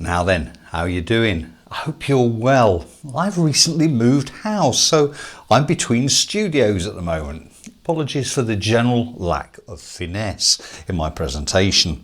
Now then, how are you doing? I hope you're well. I've recently moved house, so I'm between studios at the moment. Apologies for the general lack of finesse in my presentation.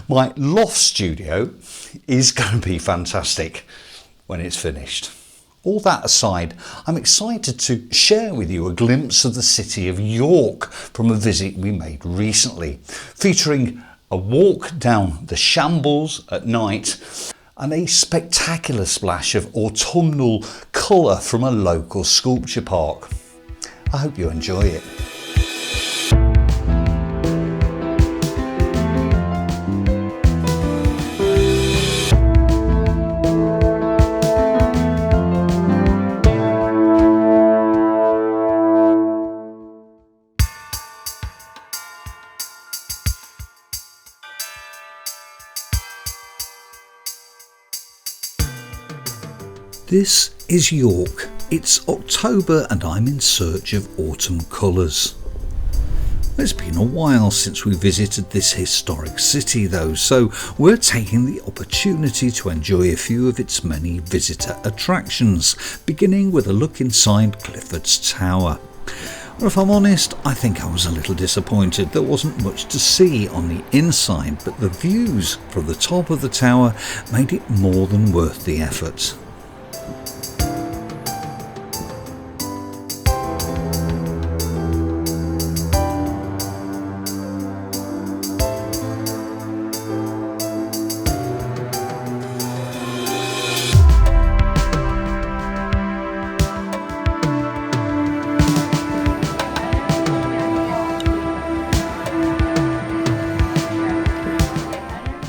My loft studio is going to be fantastic when it's finished. All that aside, I'm excited to share with you a glimpse of the city of York from a visit we made recently, featuring a walk down the Shambles at night and a spectacular splash of autumnal colour from a local sculpture park. I hope you enjoy it. This is York. It's October and I'm in search of autumn colours. It's been a while since we visited this historic city though, so we're taking the opportunity to enjoy a few of its many visitor attractions, beginning with a look inside Clifford's Tower. Well, if I'm honest, I think I was a little disappointed there wasn't much to see on the inside, but the views from the top of the tower made it more than worth the effort.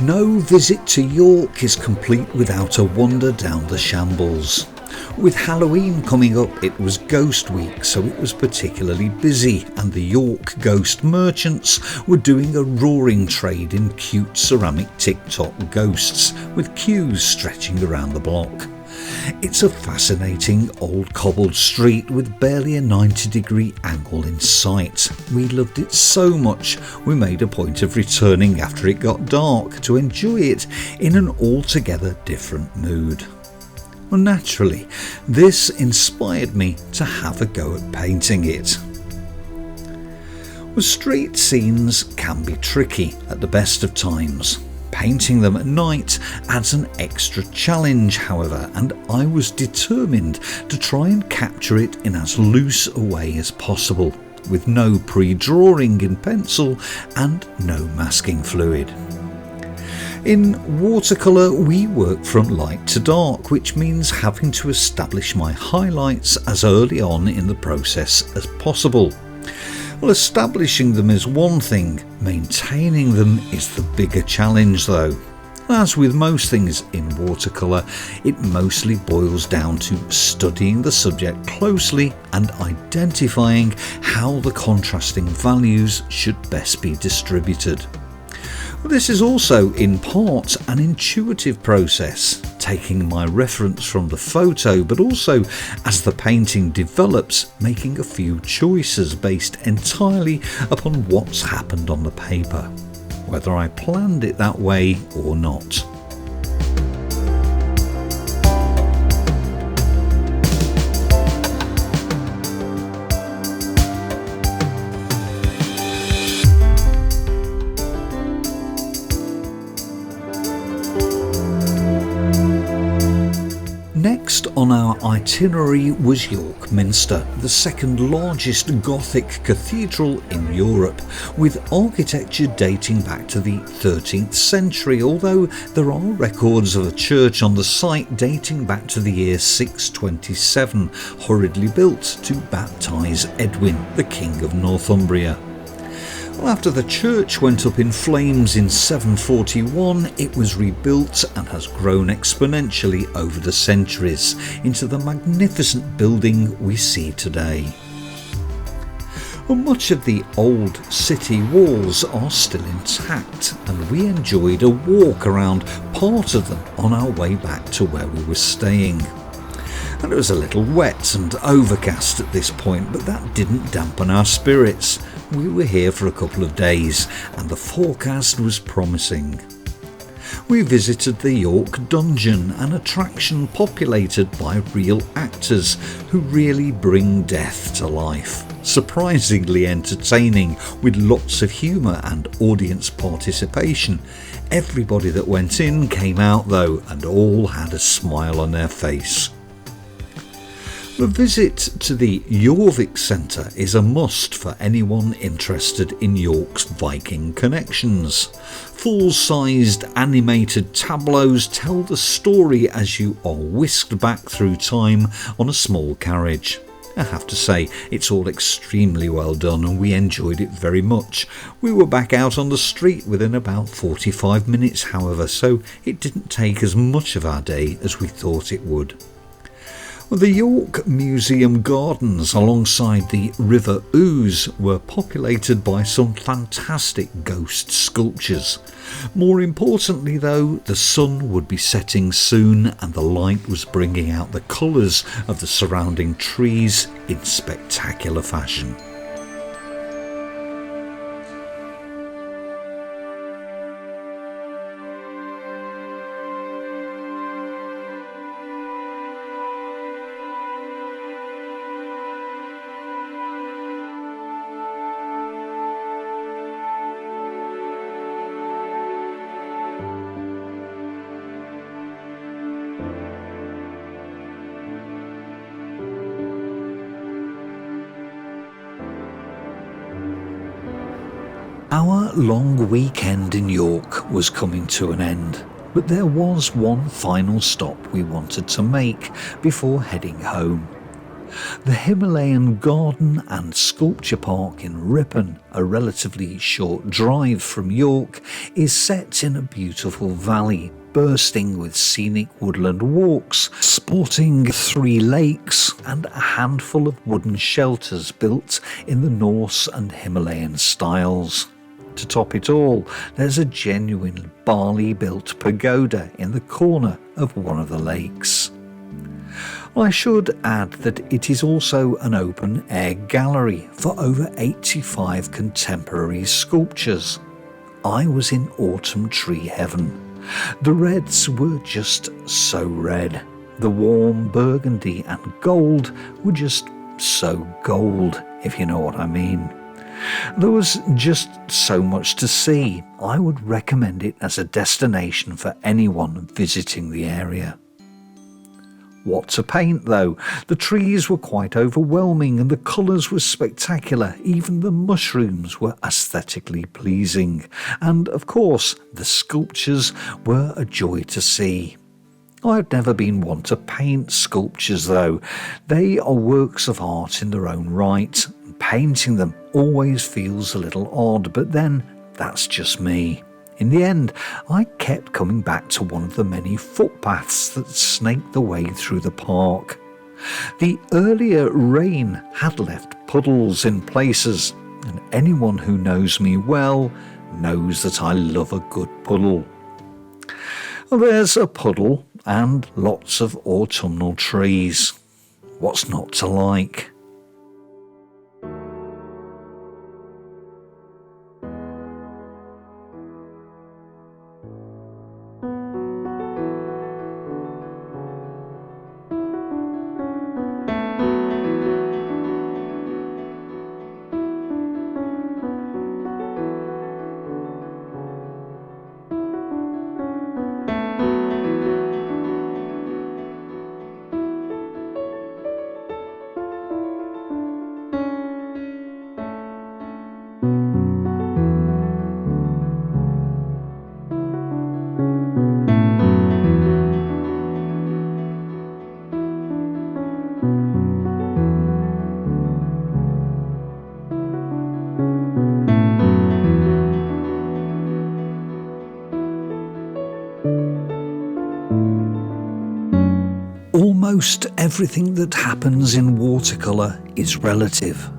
No visit to York is complete without a wander down the Shambles. With Halloween coming up, it was Ghost Week, so it was particularly busy, and the York ghost merchants were doing a roaring trade in cute ceramic tic-toc ghosts, with queues stretching around the block. It's a fascinating old cobbled street with barely a 90-degree angle in sight. We loved it so much we made a point of returning after it got dark to enjoy it in an altogether different mood. Well, naturally, this inspired me to have a go at painting it. Well, street scenes can be tricky at the best of times. Painting them at night adds an extra challenge, however, and I was determined to try and capture it in as loose a way as possible, with no pre-drawing in pencil and no masking fluid. In watercolour, we work from light to dark, which means having to establish my highlights as early on in the process as possible. Well, establishing them is one thing, maintaining them is the bigger challenge though. As with most things in watercolour, it mostly boils down to studying the subject closely and identifying how the contrasting values should best be distributed. This is also, in part, an intuitive process, taking my reference from the photo, but also, as the painting develops, making a few choices based entirely upon what's happened on the paper, whether I planned it that way or not. Next on our itinerary was York Minster, the second largest Gothic cathedral in Europe, with architecture dating back to the 13th century, although there are records of a church on the site dating back to the year 627, hurriedly built to baptise Edwin, the King of Northumbria. After the church went up in flames in 741, it was rebuilt and has grown exponentially over the centuries into the magnificent building we see today. Well, much of the old city walls are still intact, and we enjoyed a walk around part of them on our way back to where we were staying. And it was a little wet and overcast at this point, but that didn't dampen our spirits. We were here for a couple of days and the forecast was promising. We visited the York Dungeon, an attraction populated by real actors who really bring death to life. Surprisingly entertaining, with lots of humour and audience participation. Everybody that went in came out though, and all had a smile on their face. The visit to the Yorvik Centre is a must for anyone interested in York's Viking connections. Full-sized animated tableaus tell the story as you are whisked back through time on a small carriage. I have to say, it's all extremely well done and we enjoyed it very much. We were back out on the street within about 45 minutes, however, so it didn't take as much of our day as we thought it would. The York Museum gardens alongside the River Ouse were populated by some fantastic ghost sculptures. More importantly though, the sun would be setting soon and the light was bringing out the colours of the surrounding trees in spectacular fashion. Our long weekend in York was coming to an end, but there was one final stop we wanted to make before heading home. The Himalayan Garden and Sculpture Park in Ripon, a relatively short drive from York, is set in a beautiful valley bursting with scenic woodland walks, sporting 3 lakes and a handful of wooden shelters built in the Norse and Himalayan styles. To top it all, there's a genuine barley-built pagoda in the corner of one of the lakes. I should add that it is also an open-air gallery for over 85 contemporary sculptures. I was in autumn tree heaven. The reds were just so red. The warm burgundy and gold were just so gold, if you know what I mean. There was just so much to see. I would recommend it as a destination for anyone visiting the area. What to paint though? The trees were quite overwhelming and the colours were spectacular. Even the mushrooms were aesthetically pleasing. And of course, the sculptures were a joy to see. I've never been one to paint sculptures though. They are works of art in their own right. Painting them always feels a little odd, but then that's just me. In the end, I kept coming back to one of the many footpaths that snaked the way through the park. The earlier rain had left puddles in places, and anyone who knows me well knows that I love a good puddle. There's a puddle and lots of autumnal trees. What's not to like? Almost everything that happens in watercolour is relative.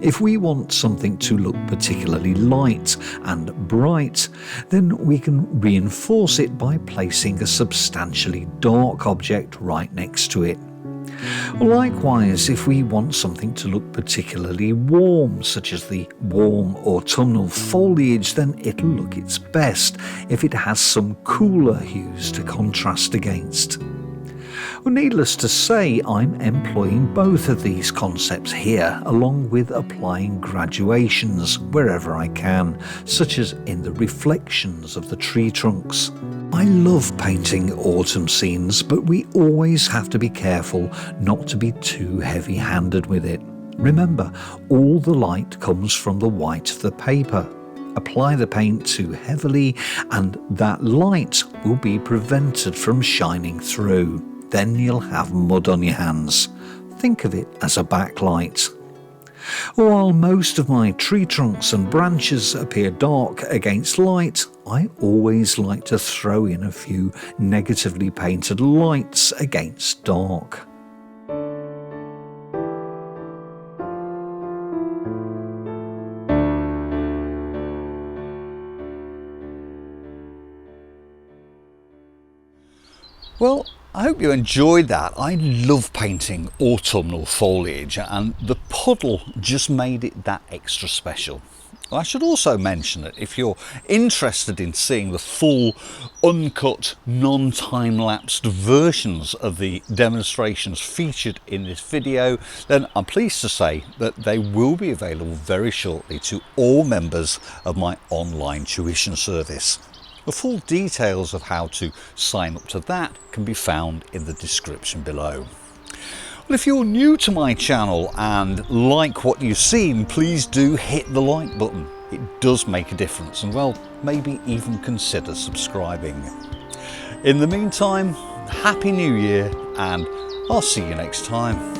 If we want something to look particularly light and bright, then we can reinforce it by placing a substantially dark object right next to it. Likewise, if we want something to look particularly warm, such as the warm autumnal foliage, then it'll look its best if it has some cooler hues to contrast against. Well, needless to say, I'm employing both of these concepts here, along with applying graduations wherever I can, such as in the reflections of the tree trunks. I love painting autumn scenes, but we always have to be careful not to be too heavy-handed with it. Remember, all the light comes from the white of the paper. Apply the paint too heavily and that light will be prevented from shining through. Then you'll have mud on your hands. Think of it as a backlight. While most of my tree trunks and branches appear dark against light, I always like to throw in a few negatively painted lights against dark. Well, I hope you enjoyed that. I love painting autumnal foliage, and the puddle just made it that extra special. I should also mention that if you're interested in seeing the full, uncut, non-time-lapsed versions of the demonstrations featured in this video, then I'm pleased to say that they will be available very shortly to all members of my online tuition service. The full details of how to sign up to that can be found in the description below. Well, if you're new to my channel and like what you've seen, please do hit the like button. It does make a difference, and well, maybe even consider subscribing. In the meantime, Happy New Year, and I'll see you next time.